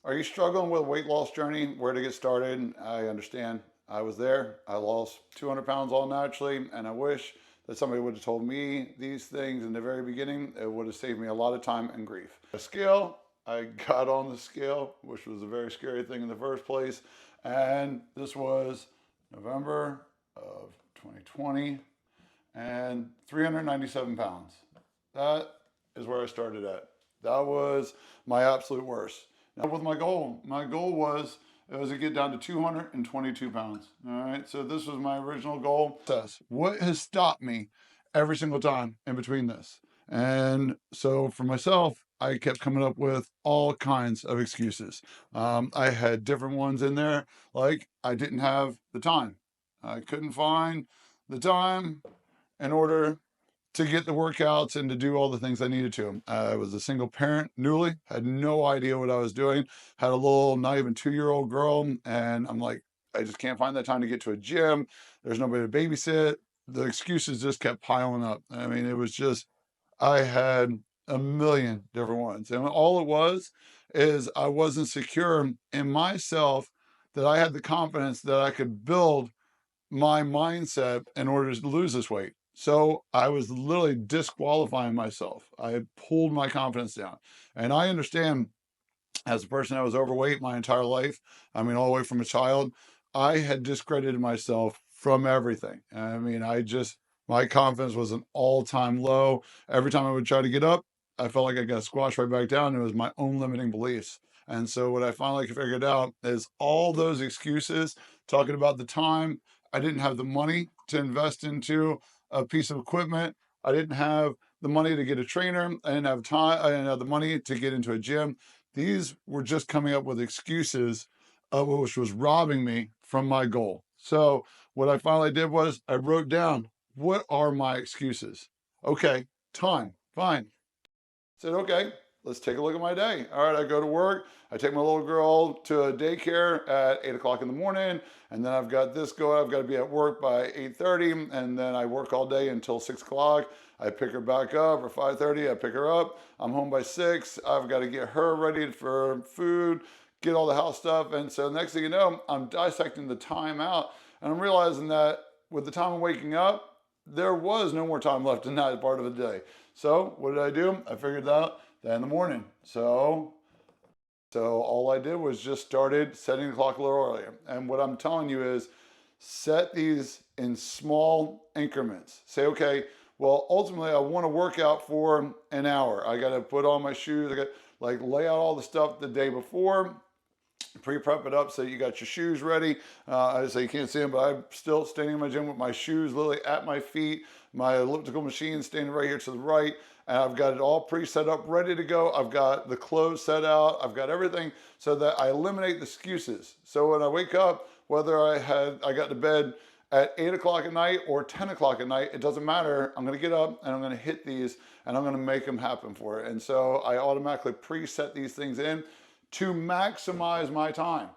Are you struggling with a weight loss journey? Where to get started? I understand. I was there. I lost 200 pounds all naturally, and I wish that somebody would have told me these things in the very beginning. It would have saved me a lot of time and grief. A scale, I got on the scale, which was a very scary thing in the first place. And this was November of 2020 and 397 pounds. That is where I started at. That was my absolute worst. Now with my goal was, it was to get down to 222 pounds. All right, so this was my original goal. What has stopped me every single time in between this? And so for myself, I kept coming up with all kinds of excuses. I had different ones in there, like I didn't have the time. I couldn't find the time in order to get the workouts and to do all the things I needed to. I was a single parent, newly, had no idea what I was doing, had a little, not even 2-year-old girl, and I'm like, I just can't find that time to get to a gym. There's nobody to babysit. The excuses just kept piling up. I mean, it was just, I had a million different ones. And all it was is I wasn't secure in myself that I had the confidence that I could build my mindset in order to lose this weight. So I was literally disqualifying myself. I had pulled my confidence down. And I understand, as a person that was overweight my entire life, I mean, all the way from a child, I had discredited myself from everything. I mean, my confidence was an all-time low. Every time I would try to get up, I felt like I got squashed right back down. It was my own limiting beliefs. And so what I finally figured out is all those excuses, talking about the time, I didn't have the money to invest into a piece of equipment. I didn't have the money to get a trainer. I didn't have time. I didn't have the money to get into a gym. These were just coming up with excuses, which was robbing me from my goal. So what I finally did was I wrote down, what are my excuses? Okay, time, fine. Said, okay, let's take a look at my day. All right, I go to work. I take my little girl to a daycare at 8 o'clock in the morning. And then I've got this going. I've got to be at work by 8:30. And then I work all day until 6 o'clock. I pick her back up, or 5:30. I pick her up. I'm home by 6. I've got to get her ready for food, get all the house stuff. And so next thing you know, I'm dissecting the time out. And I'm realizing that with the time of waking up, there was no more time left in that part of the day. So what did I do? I figured out that in the morning. So all I did was just started setting the clock a little earlier. And what I'm telling you is set these in small increments. Say, okay, well, ultimately I want to work out for an hour. I got to put on my shoes. I got like lay out all the stuff the day before, pre-prep it up so you got your shoes ready. So you can't see them, but I'm still standing in my gym with my shoes literally at my feet, my elliptical machine standing right here to the right, and I've got it all pre-set up, ready to go. I've got the clothes set out. I've got everything so that I eliminate the excuses. So when I wake up, whether I got to bed at 8 o'clock at night or 10 o'clock at night, it doesn't matter. I'm gonna get up and I'm gonna hit these and I'm gonna make them happen for it. And so I automatically preset these things in to maximize my time.